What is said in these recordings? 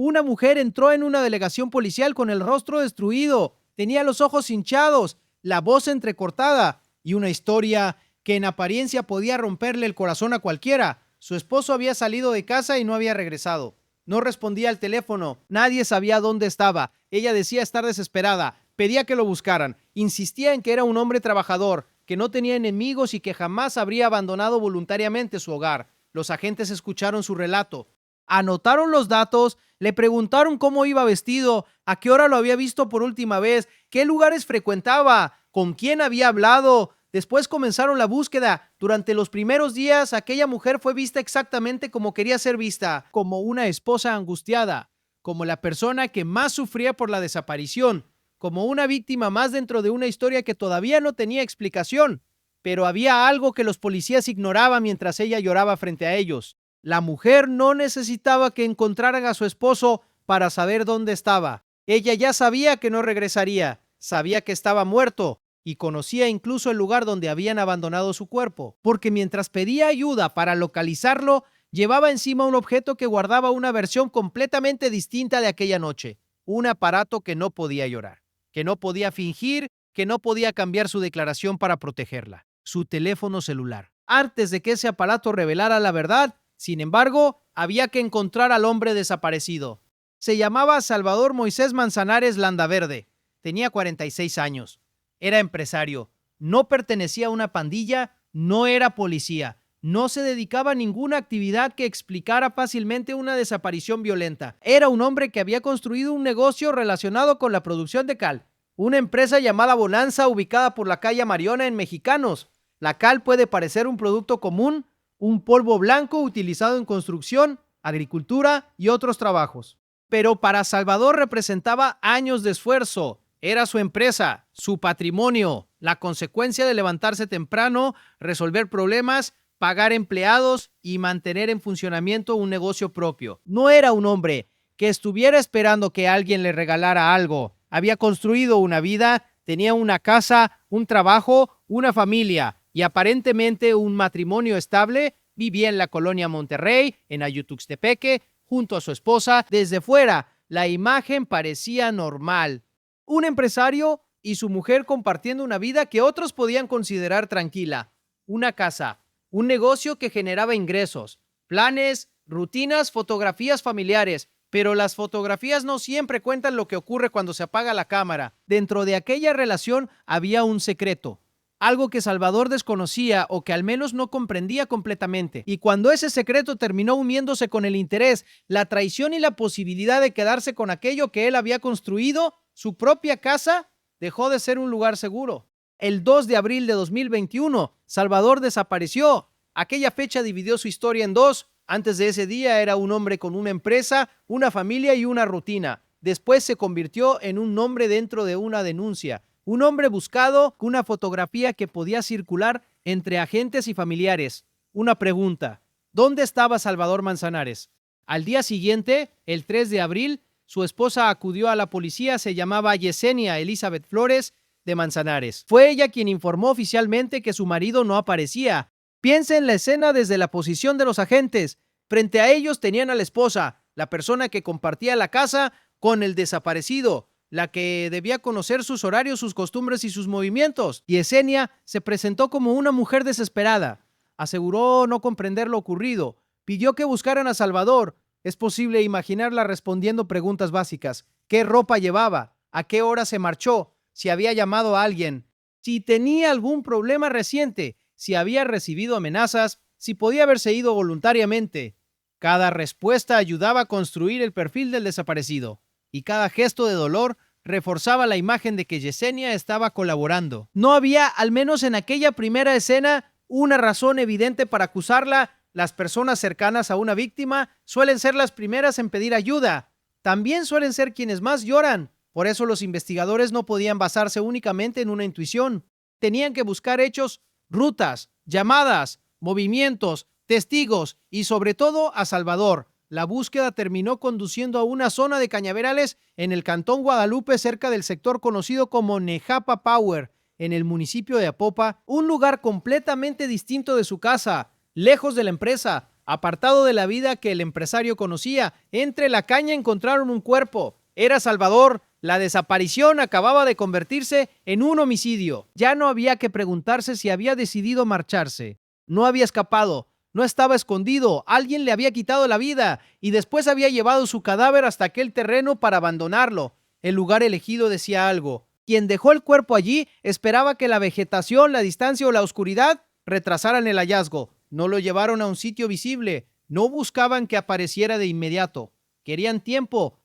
Una mujer entró en una delegación policial con el rostro destruido, tenía los ojos hinchados, la voz entrecortada y una historia que en apariencia podía romperle el corazón a cualquiera. Su esposo había salido de casa y no había regresado. No respondía al teléfono, nadie sabía dónde estaba. Ella decía estar desesperada, pedía que lo buscaran, insistía en que era un hombre trabajador, que no tenía enemigos y que jamás habría abandonado voluntariamente su hogar. Los agentes escucharon su relato, anotaron los datos, le preguntaron cómo iba vestido, a qué hora lo había visto por última vez, qué lugares frecuentaba, con quién había hablado. Después comenzaron la búsqueda. Durante los primeros días, aquella mujer fue vista exactamente como quería ser vista, como una esposa angustiada, como la persona que más sufría por la desaparición, como una víctima más dentro de una historia que todavía no tenía explicación. Pero había algo que los policías ignoraban mientras ella lloraba frente a ellos. La mujer no necesitaba que encontraran a su esposo para saber dónde estaba. Ella ya sabía que no regresaría, sabía que estaba muerto y conocía incluso el lugar donde habían abandonado su cuerpo, porque mientras pedía ayuda para localizarlo, llevaba encima un objeto que guardaba una versión completamente distinta de aquella noche, un aparato que no podía llorar, que no podía fingir, que no podía cambiar su declaración para protegerla, su teléfono celular. Antes de que ese aparato revelara la verdad, sin embargo, había que encontrar al hombre desaparecido. Se llamaba Salvador Moisés Manzanares Landaverde. Tenía 46 años. Era empresario. No pertenecía a una pandilla, no era policía. No se dedicaba a ninguna actividad que explicara fácilmente una desaparición violenta. Era un hombre que había construido un negocio relacionado con la producción de cal. Una empresa llamada Bonanza ubicada por la calle Mariona en Mexicanos. La cal puede parecer un producto común, un polvo blanco utilizado en construcción, agricultura y otros trabajos. Pero para Salvador representaba años de esfuerzo. Era su empresa, su patrimonio, la consecuencia de levantarse temprano, resolver problemas, pagar empleados y mantener en funcionamiento un negocio propio. No era un hombre que estuviera esperando que alguien le regalara algo. Había construido una vida, tenía una casa, un trabajo, una familia y aparentemente un matrimonio estable. Vivía en la colonia Monterrey, en Ayutuxtepeque, junto a su esposa. Desde fuera, la imagen parecía normal. Un empresario y su mujer compartiendo una vida que otros podían considerar tranquila. Una casa, un negocio que generaba ingresos, planes, rutinas, fotografías familiares. Pero las fotografías no siempre cuentan lo que ocurre cuando se apaga la cámara. Dentro de aquella relación había un secreto, algo que Salvador desconocía o que al menos no comprendía completamente. Y cuando ese secreto terminó uniéndose con el interés, la traición y la posibilidad de quedarse con aquello que él había construido, su propia casa, dejó de ser un lugar seguro. El 2 de abril de 2021, Salvador desapareció. Aquella fecha dividió su historia en dos. Antes de ese día era un hombre con una empresa, una familia y una rutina. Después se convirtió en un nombre dentro de una denuncia. Un hombre buscado, una fotografía que podía circular entre agentes y familiares. Una pregunta: ¿dónde estaba Salvador Manzanares? Al día siguiente, el 3 de abril, su esposa acudió a la policía. Se llamaba Yesenia Elizabeth Flores de Manzanares. Fue ella quien informó oficialmente que su marido no aparecía. Piensa en la escena desde la posición de los agentes. Frente a ellos tenían a la esposa, la persona que compartía la casa con el desaparecido, la que debía conocer sus horarios, sus costumbres y sus movimientos. Yesenia se presentó como una mujer desesperada. Aseguró no comprender lo ocurrido. Pidió que buscaran a Salvador. Es posible imaginarla respondiendo preguntas básicas. ¿Qué ropa llevaba? ¿A qué hora se marchó? ¿Si había llamado a alguien? ¿Si tenía algún problema reciente? ¿Si había recibido amenazas? ¿Si podía haberse ido voluntariamente? Cada respuesta ayudaba a construir el perfil del desaparecido. Y cada gesto de dolor reforzaba la imagen de que Yesenia estaba colaborando. No había, al menos en aquella primera escena, una razón evidente para acusarla. Las personas cercanas a una víctima suelen ser las primeras en pedir ayuda. También suelen ser quienes más lloran. Por eso los investigadores no podían basarse únicamente en una intuición. Tenían que buscar hechos, rutas, llamadas, movimientos, testigos y sobre todo a Salvador. La búsqueda terminó conduciendo a una zona de cañaverales en el cantón Guadalupe, cerca del sector conocido como Nejapa Power, en el municipio de Apopa, un lugar completamente distinto de su casa, lejos de la empresa, apartado de la vida que el empresario conocía. Entre la caña encontraron un cuerpo. Era Salvador. La desaparición acababa de convertirse en un homicidio. Ya no había que preguntarse si había decidido marcharse. No había escapado, no estaba escondido, alguien le había quitado la vida y después había llevado su cadáver hasta aquel terreno para abandonarlo. El lugar elegido decía algo. Quien dejó el cuerpo allí esperaba que la vegetación, la distancia o la oscuridad retrasaran el hallazgo. No lo llevaron a un sitio visible, no buscaban que apareciera de inmediato. Querían tiempo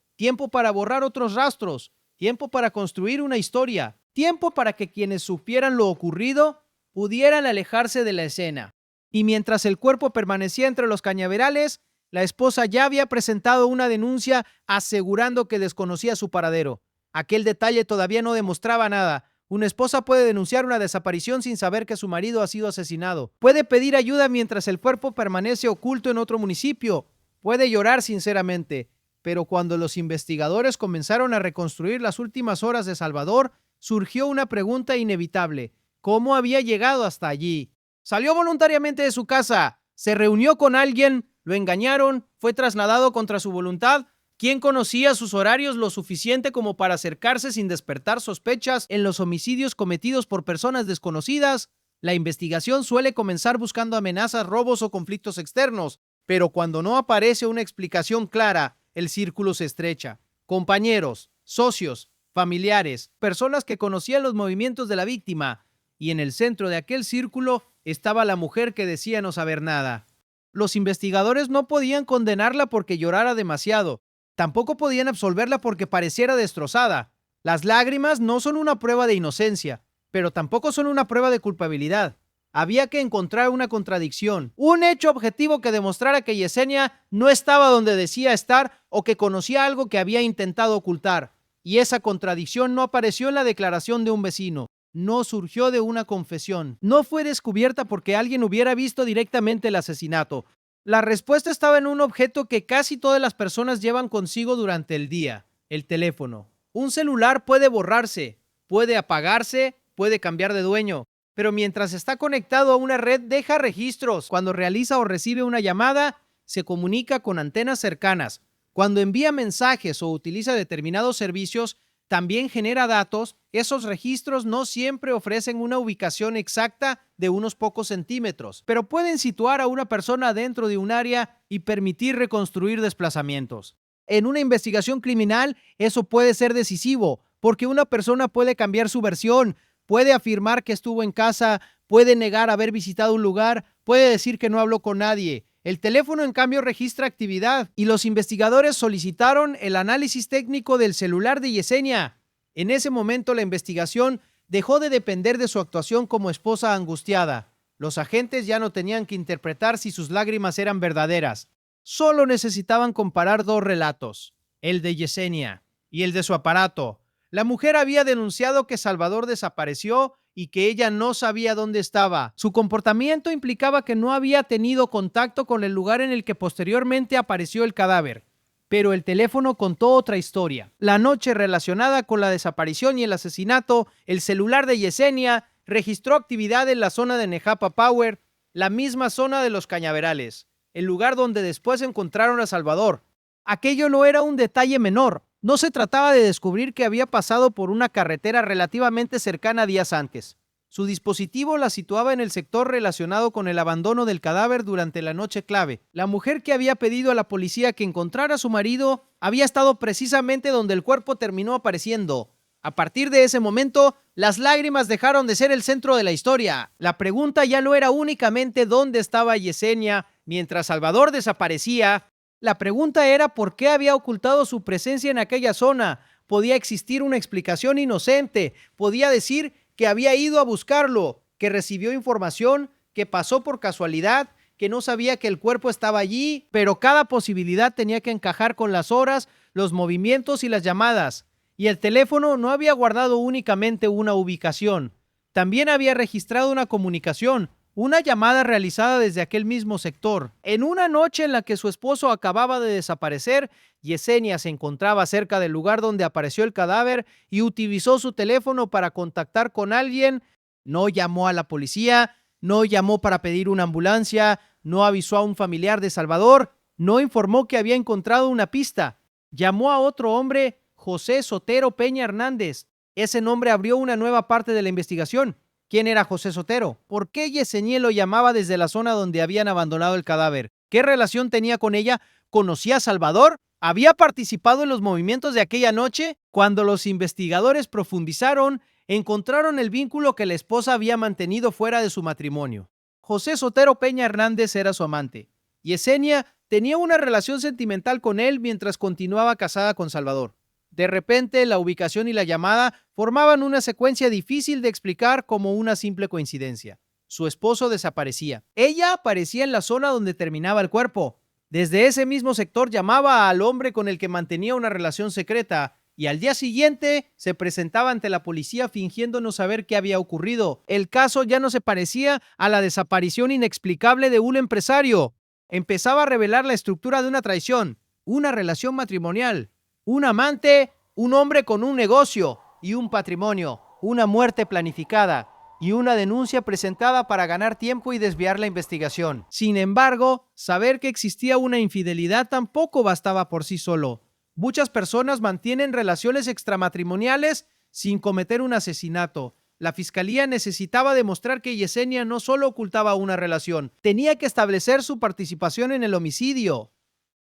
para borrar otros rastros, tiempo para construir una historia, tiempo para que quienes supieran lo ocurrido pudieran alejarse de la escena. Y mientras el cuerpo permanecía entre los cañaverales, la esposa ya había presentado una denuncia asegurando que desconocía su paradero. Aquel detalle todavía no demostraba nada. Una esposa puede denunciar una desaparición sin saber que su marido ha sido asesinado. Puede pedir ayuda mientras el cuerpo permanece oculto en otro municipio. Puede llorar sinceramente. Pero cuando los investigadores comenzaron a reconstruir las últimas horas de Salvador, surgió una pregunta inevitable. ¿Cómo había llegado hasta allí? Salió voluntariamente de su casa, se reunió con alguien, lo engañaron, fue trasladado contra su voluntad. ¿Quién conocía sus horarios lo suficiente como para acercarse sin despertar sospechas en los homicidios cometidos por personas desconocidas? La investigación suele comenzar buscando amenazas, robos o conflictos externos, pero cuando no aparece una explicación clara, el círculo se estrecha. Compañeros, socios, familiares, personas que conocían los movimientos de la víctima, y en el centro de aquel círculo estaba la mujer que decía no saber nada. Los investigadores no podían condenarla porque llorara demasiado, tampoco podían absolverla porque pareciera destrozada. Las lágrimas no son una prueba de inocencia, pero tampoco son una prueba de culpabilidad. Había que encontrar una contradicción, un hecho objetivo que demostrara que Yesenia no estaba donde decía estar o que conocía algo que había intentado ocultar. Y esa contradicción no apareció en la declaración de un vecino, no surgió de una confesión, no fue descubierta porque alguien hubiera visto directamente el asesinato. La respuesta estaba en un objeto que casi todas las personas llevan consigo durante el día: el teléfono. Un celular puede borrarse, puede apagarse, puede cambiar de dueño, pero mientras está conectado a una red deja registros. Cuando realiza o recibe una llamada, se comunica con antenas cercanas. Cuando envía mensajes o utiliza determinados servicios, también genera datos. Esos registros no siempre ofrecen una ubicación exacta de unos pocos centímetros, pero pueden situar a una persona dentro de un área y permitir reconstruir desplazamientos. En una investigación criminal, eso puede ser decisivo, porque una persona puede cambiar su versión, puede afirmar que estuvo en casa, puede negar haber visitado un lugar, puede decir que no habló con nadie. El teléfono, en cambio, registra actividad y los investigadores solicitaron el análisis técnico del celular de Yesenia. En ese momento, la investigación dejó de depender de su actuación como esposa angustiada. Los agentes ya no tenían que interpretar si sus lágrimas eran verdaderas. Solo necesitaban comparar dos relatos, el de Yesenia y el de su aparato. La mujer había denunciado que Salvador desapareció y que ella no sabía dónde estaba. Su comportamiento implicaba que no había tenido contacto con el lugar en el que posteriormente apareció el cadáver. Pero el teléfono contó otra historia. La noche relacionada con la desaparición y el asesinato, el celular de Yesenia registró actividad en la zona de Nejapa Power, la misma zona de los cañaverales, el lugar donde después encontraron a Salvador. Aquello no era un detalle menor. No se trataba de descubrir que había pasado por una carretera relativamente cercana días antes. Su dispositivo la situaba en el sector relacionado con el abandono del cadáver durante la noche clave. La mujer que había pedido a la policía que encontrara a su marido había estado precisamente donde el cuerpo terminó apareciendo. A partir de ese momento, las lágrimas dejaron de ser el centro de la historia. La pregunta ya no era únicamente dónde estaba Yesenia mientras Salvador desaparecía. La pregunta era por qué había ocultado su presencia en aquella zona. Podía existir una explicación inocente. Podía decir que había ido a buscarlo, que recibió información, que pasó por casualidad, que no sabía que el cuerpo estaba allí, pero cada posibilidad tenía que encajar con las horas, los movimientos y las llamadas. Y el teléfono no había guardado únicamente una ubicación, también había registrado una comunicación, una llamada realizada desde aquel mismo sector. En una noche en la que su esposo acababa de desaparecer, Yesenia se encontraba cerca del lugar donde apareció el cadáver y utilizó su teléfono para contactar con alguien. No llamó a la policía, no llamó para pedir una ambulancia, no avisó a un familiar de Salvador, no informó que había encontrado una pista. Llamó a otro hombre, José Sotero Peña Hernández. Ese nombre abrió una nueva parte de la investigación. ¿Quién era José Sotero? ¿Por qué Yesenia lo llamaba desde la zona donde habían abandonado el cadáver? ¿Qué relación tenía con ella? ¿Conocía a Salvador? ¿Había participado en los movimientos de aquella noche? Cuando los investigadores profundizaron, encontraron el vínculo que la esposa había mantenido fuera de su matrimonio. José Sotero Peña Hernández era su amante. Yesenia tenía una relación sentimental con él mientras continuaba casada con Salvador. De repente, la ubicación y la llamada formaban una secuencia difícil de explicar como una simple coincidencia. Su esposo desaparecía. Ella aparecía en la zona donde terminaba el cuerpo. Desde ese mismo sector llamaba al hombre con el que mantenía una relación secreta y al día siguiente se presentaba ante la policía fingiendo no saber qué había ocurrido. El caso ya no se parecía a la desaparición inexplicable de un empresario. Empezaba a revelar la estructura de una traición, una relación matrimonial, un amante, un hombre con un negocio y un patrimonio, una muerte planificada y una denuncia presentada para ganar tiempo y desviar la investigación. Sin embargo, saber que existía una infidelidad tampoco bastaba por sí solo. Muchas personas mantienen relaciones extramatrimoniales sin cometer un asesinato. La fiscalía necesitaba demostrar que Yesenia no solo ocultaba una relación, tenía que establecer su participación en el homicidio.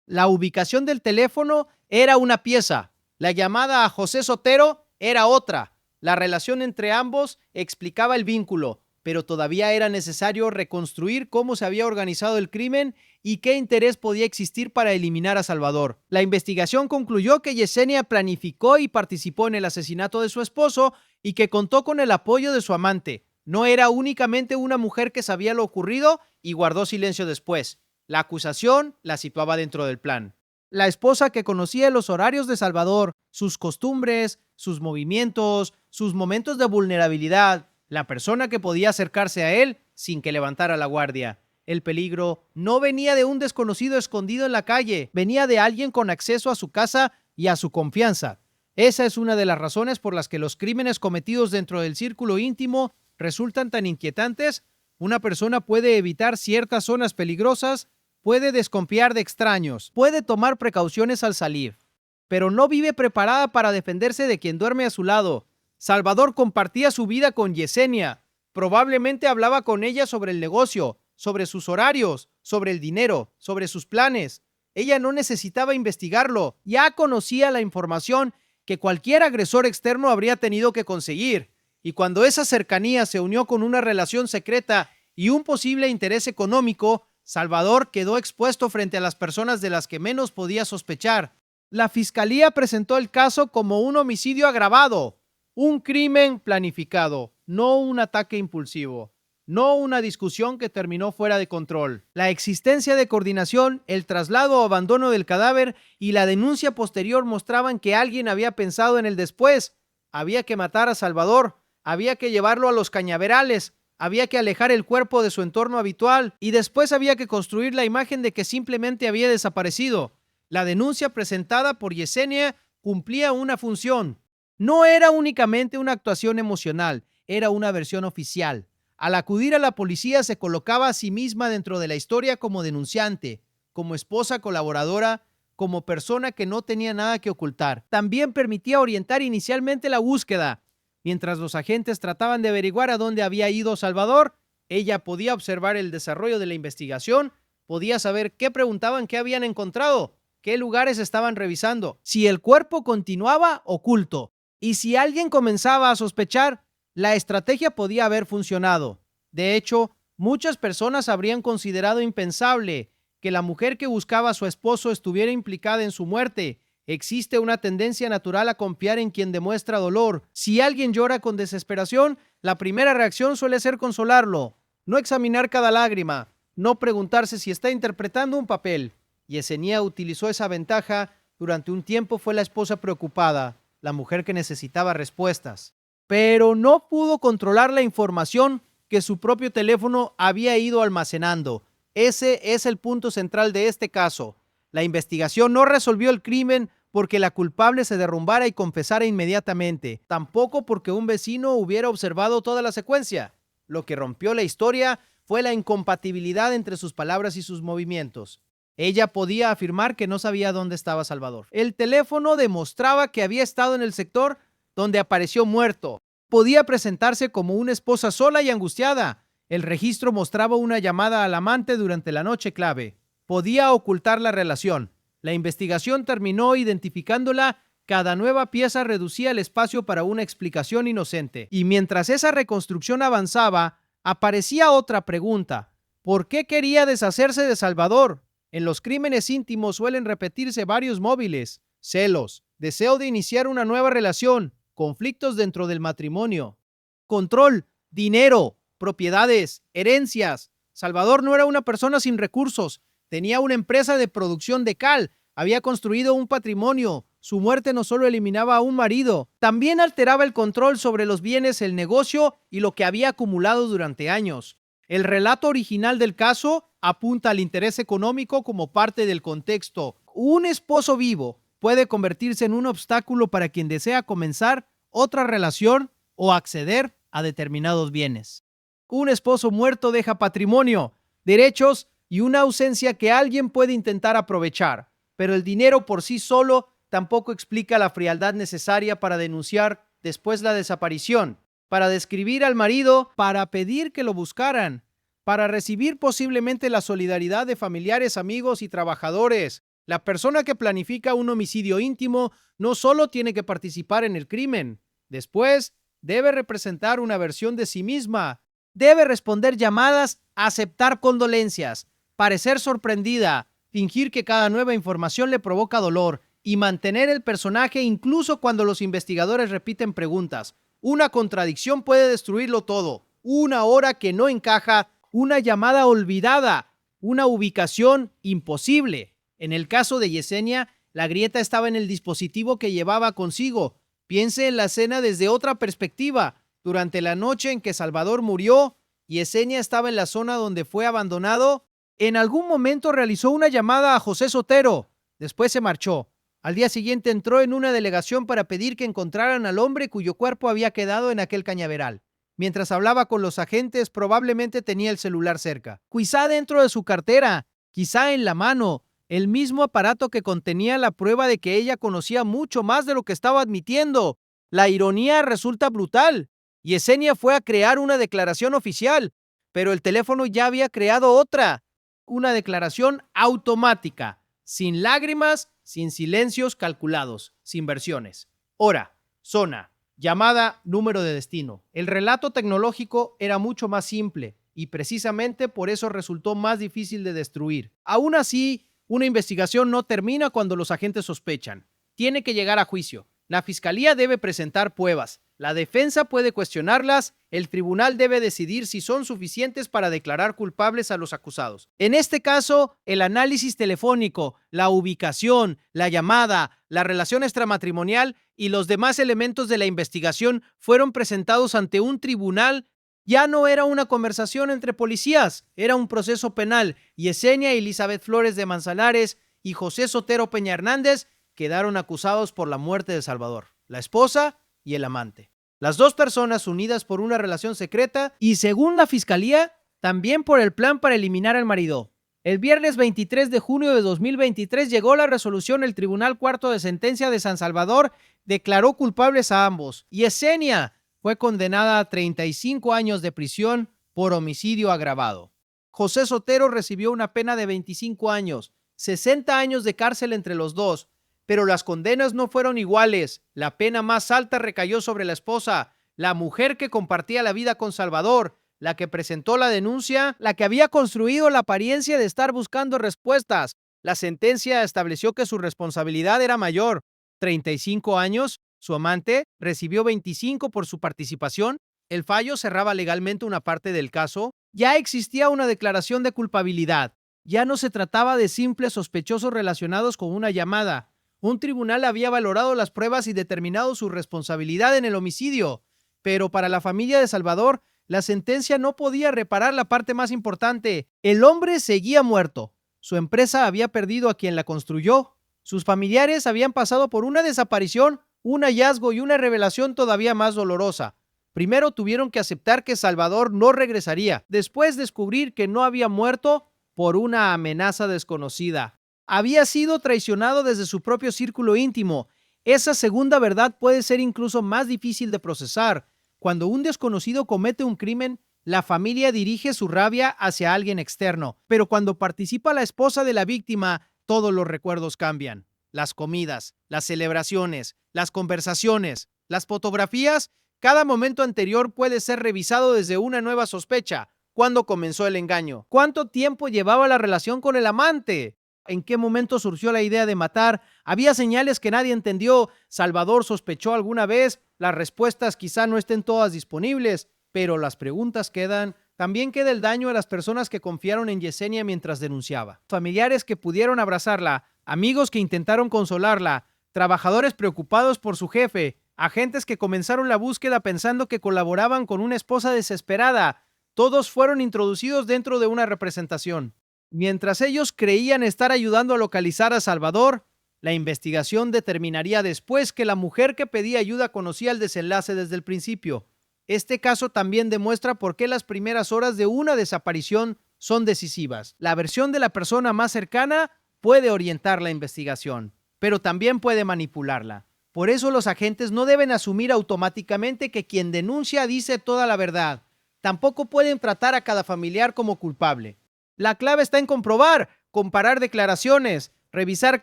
La ubicación del teléfono era una pieza. La llamada a José Sotero era otra. La relación entre ambos explicaba el vínculo, pero todavía era necesario reconstruir cómo se había organizado el crimen y qué interés podía existir para eliminar a Salvador. La investigación concluyó que Yesenia planificó y participó en el asesinato de su esposo y que contó con el apoyo de su amante. No era únicamente una mujer que sabía lo ocurrido y guardó silencio después. La acusación la situaba dentro del plan. La esposa que conocía los horarios de Salvador, sus costumbres, sus movimientos, sus momentos de vulnerabilidad, la persona que podía acercarse a él sin que levantara la guardia. El peligro no venía de un desconocido escondido en la calle, venía de alguien con acceso a su casa y a su confianza. Esa es una de las razones por las que los crímenes cometidos dentro del círculo íntimo resultan tan inquietantes. Una persona puede evitar ciertas zonas peligrosas, puede desconfiar de extraños, puede tomar precauciones al salir, pero no vive preparada para defenderse de quien duerme a su lado. Salvador compartía su vida con Yesenia. Probablemente hablaba con ella sobre el negocio, sobre sus horarios, sobre el dinero, sobre sus planes. Ella no necesitaba investigarlo, ya conocía la información que cualquier agresor externo habría tenido que conseguir. Y cuando esa cercanía se unió con una relación secreta y un posible interés económico, Salvador quedó expuesto frente a las personas de las que menos podía sospechar. La fiscalía presentó el caso como un homicidio agravado, un crimen planificado, no un ataque impulsivo, no una discusión que terminó fuera de control. La existencia de coordinación, el traslado o abandono del cadáver y la denuncia posterior mostraban que alguien había pensado en el después. Había que matar a Salvador, había que llevarlo a los cañaverales, había que alejar el cuerpo de su entorno habitual y después había que construir la imagen de que simplemente había desaparecido. La denuncia presentada por Yesenia cumplía una función. No era únicamente una actuación emocional, era una versión oficial. Al acudir a la policía se colocaba a sí misma dentro de la historia como denunciante, como esposa colaboradora, como persona que no tenía nada que ocultar. También permitía orientar inicialmente la búsqueda. Mientras los agentes trataban de averiguar a dónde había ido Salvador, ella podía observar el desarrollo de la investigación, podía saber qué preguntaban, qué habían encontrado, qué lugares estaban revisando, si el cuerpo continuaba oculto y si alguien comenzaba a sospechar, la estrategia podía haber funcionado. De hecho, muchas personas habrían considerado impensable que la mujer que buscaba a su esposo estuviera implicada en su muerte. Existe una tendencia natural a confiar en quien demuestra dolor. Si alguien llora con desesperación, la primera reacción suele ser consolarlo, no examinar cada lágrima, no preguntarse si está interpretando un papel. Yesenia utilizó esa ventaja. Durante un tiempo fue la esposa preocupada, la mujer que necesitaba respuestas, pero no pudo controlar la información que su propio teléfono había ido almacenando. Ese es el punto central de este caso. La investigación no resolvió el crimen porque la culpable se derrumbara y confesara inmediatamente, tampoco porque un vecino hubiera observado toda la secuencia. Lo que rompió la historia fue la incompatibilidad entre sus palabras y sus movimientos. Ella podía afirmar que no sabía dónde estaba Salvador. El teléfono demostraba que había estado en el sector donde apareció muerto. Podía presentarse como una esposa sola y angustiada. El registro mostraba una llamada al amante durante la noche clave. Podía ocultar la relación. La investigación terminó identificándola. Cada nueva pieza reducía el espacio para una explicación inocente. Y mientras esa reconstrucción avanzaba, aparecía otra pregunta. ¿Por qué quería deshacerse de Salvador? En los crímenes íntimos suelen repetirse varios móviles: celos, deseo de iniciar una nueva relación, conflictos dentro del matrimonio, control, dinero, propiedades, herencias. Salvador no era una persona sin recursos. Tenía una empresa de producción de cal. Había construido un patrimonio. Su muerte no solo eliminaba a un marido, también alteraba el control sobre los bienes, el negocio y lo que había acumulado durante años. El relato original del caso apunta al interés económico como parte del contexto. Un esposo vivo puede convertirse en un obstáculo para quien desea comenzar otra relación o acceder a determinados bienes. Un esposo muerto deja patrimonio, derechos y una ausencia que alguien puede intentar aprovechar, pero el dinero por sí solo tampoco explica la frialdad necesaria para denunciar después la desaparición, para describir al marido, para pedir que lo buscaran, para recibir posiblemente la solidaridad de familiares, amigos y trabajadores. La persona que planifica un homicidio íntimo no solo tiene que participar en el crimen, después debe representar una versión de sí misma, debe responder llamadas, aceptar condolencias, parecer sorprendida, fingir que cada nueva información le provoca dolor y mantener el personaje incluso cuando los investigadores repiten preguntas. Una contradicción puede destruirlo todo. Una hora que no encaja, una llamada olvidada, una ubicación imposible. En el caso de Yesenia, la grieta estaba en el dispositivo que llevaba consigo. Piense en la escena desde otra perspectiva. Durante la noche en que Salvador murió, Yesenia estaba en la zona donde fue abandonado. En algún momento realizó una llamada a José Sotero. Después se marchó. Al día siguiente entró en una delegación para pedir que encontraran al hombre cuyo cuerpo había quedado en aquel cañaveral. Mientras hablaba con los agentes, probablemente tenía el celular cerca. Quizá dentro de su cartera, quizá en la mano, el mismo aparato que contenía la prueba de que ella conocía mucho más de lo que estaba admitiendo. La ironía resulta brutal. Yesenia fue a crear una declaración oficial, pero el teléfono ya había creado otra. Una declaración automática, sin lágrimas, sin silencios calculados, sin versiones. Hora, zona, llamada, número de destino. El relato tecnológico era mucho más simple y precisamente por eso resultó más difícil de destruir. Aún así, una investigación no termina cuando los agentes sospechan. Tiene que llegar a juicio. La fiscalía debe presentar pruebas. La defensa puede cuestionarlas. El tribunal debe decidir si son suficientes para declarar culpables a los acusados. En este caso, el análisis telefónico, la ubicación, la llamada, la relación extramatrimonial y los demás elementos de la investigación fueron presentados ante un tribunal. Ya no era una conversación entre policías, era un proceso penal. Yesenia Elizabeth Flores de Manzanares y José Sotero Peña Hernández quedaron acusados por la muerte de Salvador, la esposa y el amante. Las dos personas unidas por una relación secreta y, según la fiscalía, también por el plan para eliminar al marido. El viernes 23 de junio de 2023 llegó la resolución. El Tribunal Cuarto de Sentencia de San Salvador declaró culpables a ambos. Yesenia fue condenada a 35 años de prisión por homicidio agravado. José Sotero recibió una pena de 25 años, 60 años de cárcel entre los dos. Pero las condenas no fueron iguales. La pena más alta recayó sobre la esposa, la mujer que compartía la vida con Salvador, la que presentó la denuncia, la que había construido la apariencia de estar buscando respuestas. La sentencia estableció que su responsabilidad era mayor, 35 años. Su amante recibió 25 por su participación. El fallo cerraba legalmente una parte del caso. Ya existía una declaración de culpabilidad. Ya no se trataba de simples sospechosos relacionados con una llamada. Un tribunal había valorado las pruebas y determinado su responsabilidad en el homicidio, pero para la familia de Salvador, la sentencia no podía reparar la parte más importante. El hombre seguía muerto. Su empresa había perdido a quien la construyó. Sus familiares habían pasado por una desaparición, un hallazgo y una revelación todavía más dolorosa. Primero tuvieron que aceptar que Salvador no regresaría, después descubrir que no había muerto por una amenaza desconocida. Había sido traicionado desde su propio círculo íntimo. Esa segunda verdad puede ser incluso más difícil de procesar. Cuando un desconocido comete un crimen, la familia dirige su rabia hacia alguien externo, pero cuando participa la esposa de la víctima, todos los recuerdos cambian. Las comidas, las celebraciones, las conversaciones, las fotografías, cada momento anterior puede ser revisado desde una nueva sospecha. ¿Cuándo comenzó el engaño? ¿Cuánto tiempo llevaba la relación con el amante? ¿En qué momento surgió la idea de matar? ¿Había señales que nadie entendió? ¿Salvador sospechó alguna vez? Las respuestas quizá no estén todas disponibles, pero las preguntas quedan. También queda el daño a las personas que confiaron en Yesenia mientras denunciaba. Familiares que pudieron abrazarla, amigos que intentaron consolarla, trabajadores preocupados por su jefe, agentes que comenzaron la búsqueda pensando que colaboraban con una esposa desesperada. Todos fueron introducidos dentro de una representación. Mientras ellos creían estar ayudando a localizar a Salvador, la investigación determinaría después que la mujer que pedía ayuda conocía el desenlace desde el principio. Este caso también demuestra por qué las primeras horas de una desaparición son decisivas. La versión de la persona más cercana puede orientar la investigación, pero también puede manipularla. Por eso los agentes no deben asumir automáticamente que quien denuncia dice toda la verdad. Tampoco pueden tratar a cada familiar como culpable. La clave está en comprobar, comparar declaraciones, revisar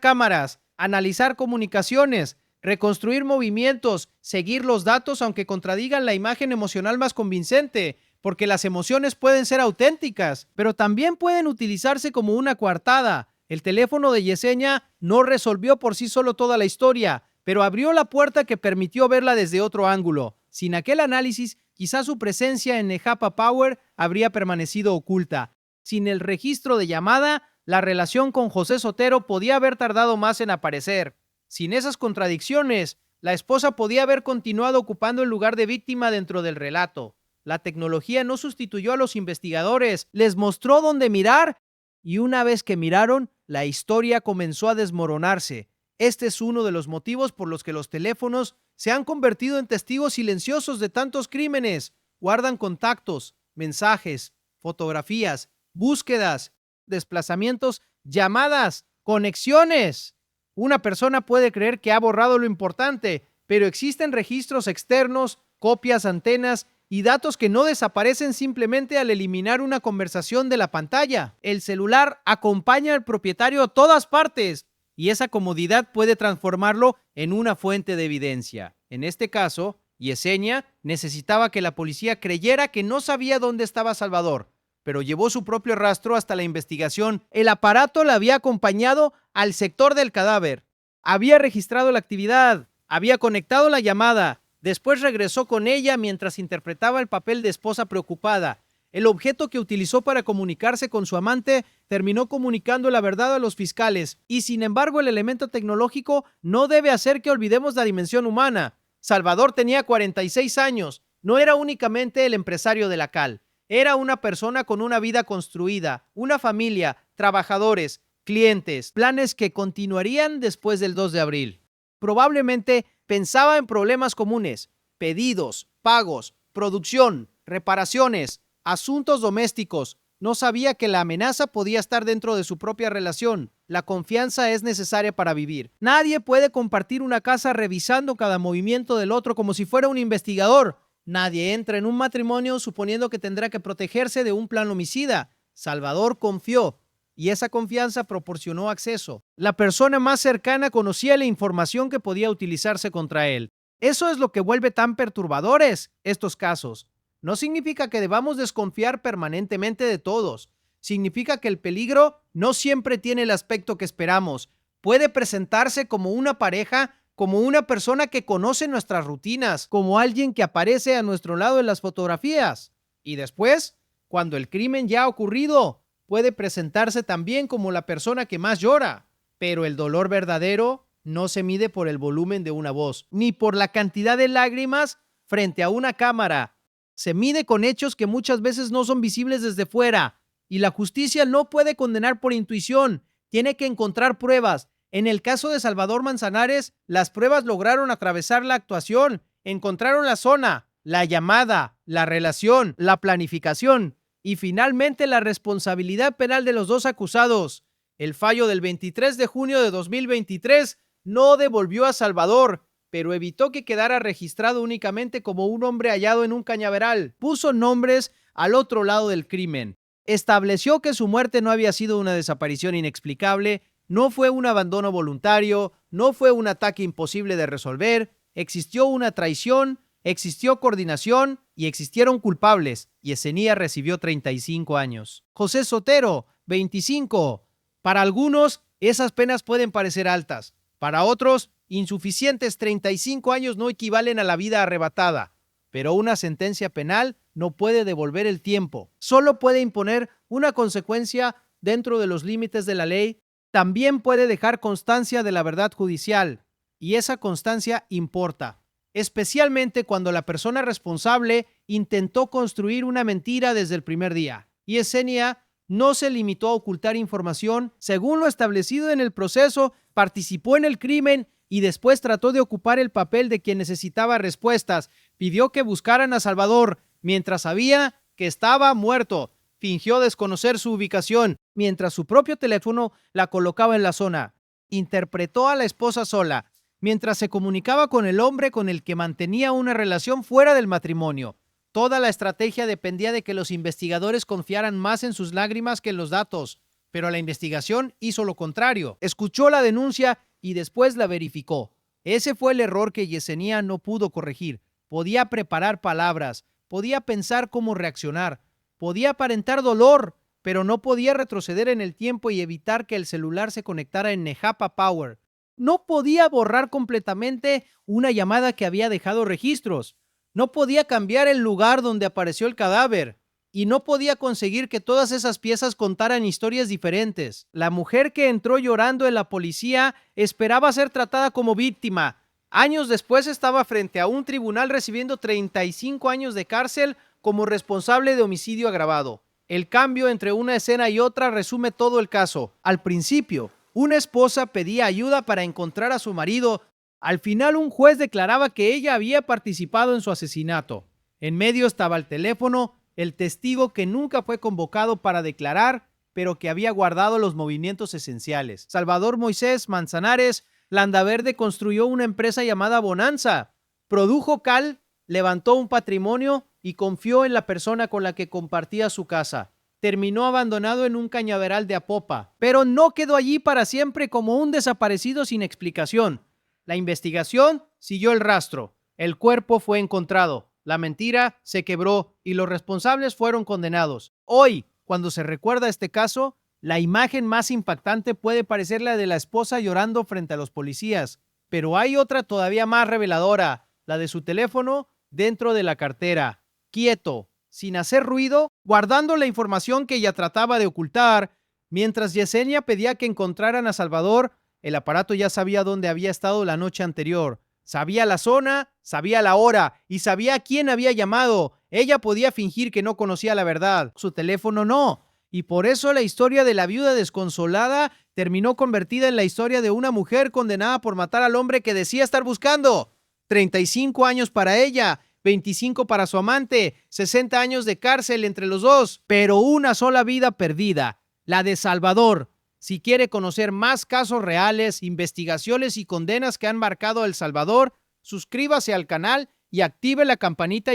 cámaras, analizar comunicaciones, reconstruir movimientos, seguir los datos aunque contradigan la imagen emocional más convincente, porque las emociones pueden ser auténticas, pero también pueden utilizarse como una coartada. El teléfono de Yesenia no resolvió por sí solo toda la historia, pero abrió la puerta que permitió verla desde otro ángulo. Sin aquel análisis, quizá su presencia en Nejapa Power habría permanecido oculta. Sin el registro de llamada, la relación con José Sotero podía haber tardado más en aparecer. Sin esas contradicciones, la esposa podía haber continuado ocupando el lugar de víctima dentro del relato. La tecnología no sustituyó a los investigadores, les mostró dónde mirar, y una vez que miraron, la historia comenzó a desmoronarse. Este es uno de los motivos por los que los teléfonos se han convertido en testigos silenciosos de tantos crímenes. Guardan contactos, mensajes, fotografías, búsquedas, desplazamientos, llamadas, conexiones. Una persona puede creer que ha borrado lo importante, pero existen registros externos, copias, antenas y datos que no desaparecen simplemente al eliminar una conversación de la pantalla. El celular acompaña al propietario a todas partes y esa comodidad puede transformarlo en una fuente de evidencia. En este caso, Yesenia necesitaba que la policía creyera que no sabía dónde estaba Salvador, pero llevó su propio rastro hasta la investigación. El aparato la había acompañado al sector del cadáver, había registrado la actividad, había conectado la llamada, después regresó con ella mientras interpretaba el papel de esposa preocupada. El objeto que utilizó para comunicarse con su amante terminó comunicando la verdad a los fiscales, y sin embargo el elemento tecnológico no debe hacer que olvidemos la dimensión humana. Salvador tenía 46 años, no era únicamente el empresario de la cal. Era una persona con una vida construida, una familia, trabajadores, clientes, planes que continuarían después del 2 de abril. Probablemente pensaba en problemas comunes, pedidos, pagos, producción, reparaciones, asuntos domésticos. No sabía que la amenaza podía estar dentro de su propia relación. La confianza es necesaria para vivir. Nadie puede compartir una casa revisando cada movimiento del otro como si fuera un investigador. Nadie entra en un matrimonio suponiendo que tendrá que protegerse de un plan homicida. Salvador confió y esa confianza proporcionó acceso. La persona más cercana conocía la información que podía utilizarse contra él. Eso es lo que vuelve tan perturbadores estos casos. No significa que debamos desconfiar permanentemente de todos. Significa que el peligro no siempre tiene el aspecto que esperamos. Puede presentarse como una pareja, como una persona que conoce nuestras rutinas, como alguien que aparece a nuestro lado en las fotografías. Y después, cuando el crimen ya ha ocurrido, puede presentarse también como la persona que más llora. Pero el dolor verdadero no se mide por el volumen de una voz, ni por la cantidad de lágrimas frente a una cámara. Se mide con hechos que muchas veces no son visibles desde fuera. Y la justicia no puede condenar por intuición. Tiene que encontrar pruebas. En el caso de Salvador Manzanares, las pruebas lograron atravesar la actuación, encontraron la zona, la llamada, la relación, la planificación y finalmente la responsabilidad penal de los dos acusados. El fallo del 23 de junio de 2023 no devolvió a Salvador, pero evitó que quedara registrado únicamente como un hombre hallado en un cañaveral. Puso nombres al otro lado del crimen. Estableció que su muerte no había sido una desaparición inexplicable, no fue un abandono voluntario, no fue un ataque imposible de resolver, existió una traición, existió coordinación y existieron culpables. Yesenia recibió 35 años. José Sotero, 25. Para algunos, esas penas pueden parecer altas. Para otros, insuficientes. 35 años no equivalen a la vida arrebatada. Pero una sentencia penal no puede devolver el tiempo. Solo puede imponer una consecuencia dentro de los límites de la ley. También puede dejar constancia de la verdad judicial. Y esa constancia importa, especialmente cuando la persona responsable intentó construir una mentira desde el primer día. Yesenia no se limitó a ocultar información. Según lo establecido en el proceso, participó en el crimen y después trató de ocupar el papel de quien necesitaba respuestas. Pidió que buscaran a Salvador mientras sabía que estaba muerto. Fingió desconocer su ubicación mientras su propio teléfono la colocaba en la zona. Interpretó a la esposa sola mientras se comunicaba con el hombre con el que mantenía una relación fuera del matrimonio. Toda la estrategia dependía de que los investigadores confiaran más en sus lágrimas que en los datos, pero la investigación hizo lo contrario. Escuchó la denuncia y después la verificó. Ese fue el error que Yesenia no pudo corregir. Podía preparar palabras, podía pensar cómo reaccionar, podía aparentar dolor, pero no podía retroceder en el tiempo y evitar que el celular se conectara en Nejapa Power. No podía borrar completamente una llamada que había dejado registros. No podía cambiar el lugar donde apareció el cadáver. Y no podía conseguir que todas esas piezas contaran historias diferentes. La mujer que entró llorando en la policía esperaba ser tratada como víctima. Años después estaba frente a un tribunal recibiendo 35 años de cárcel como responsable de homicidio agravado. El cambio entre una escena y otra resume todo el caso. Al principio, una esposa pedía ayuda para encontrar a su marido. Al final, un juez declaraba que ella había participado en su asesinato. En medio estaba el teléfono, el testigo que nunca fue convocado para declarar, pero que había guardado los movimientos esenciales. Salvador Moisés Manzanares Landaverde construyó una empresa llamada Bonanza. Produjo cal, levantó un patrimonio y confió en la persona con la que compartía su casa. Terminó abandonado en un cañaveral de Apopa, pero no quedó allí para siempre como un desaparecido sin explicación. La investigación siguió el rastro. El cuerpo fue encontrado. La mentira se quebró y los responsables fueron condenados. Hoy, cuando se recuerda este caso, la imagen más impactante puede parecer la de la esposa llorando frente a los policías, pero hay otra todavía más reveladora, la de su teléfono dentro de la cartera, quieto, sin hacer ruido, guardando la información que ella trataba de ocultar. Mientras Yesenia pedía que encontraran a Salvador, el aparato ya sabía dónde había estado la noche anterior. Sabía la zona, sabía la hora y sabía a quién había llamado. Ella podía fingir que no conocía la verdad. Su teléfono no. Y por eso la historia de la viuda desconsolada terminó convertida en la historia de una mujer condenada por matar al hombre que decía estar buscando. 35 años para ella, 25 para su amante, 60 años de cárcel entre los dos, pero una sola vida perdida, la de Salvador. Si quiere conocer más casos reales, investigaciones y condenas que han marcado a El Salvador, suscríbase al canal y active la campanita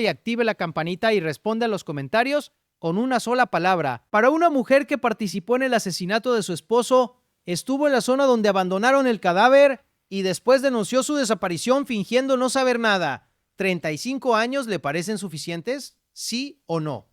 y responde a los comentarios con una sola palabra. Para una mujer que participó en el asesinato de su esposo, estuvo en la zona donde abandonaron el cadáver y después denunció su desaparición fingiendo no saber nada. ¿35 años le parecen suficientes? ¿Sí o no?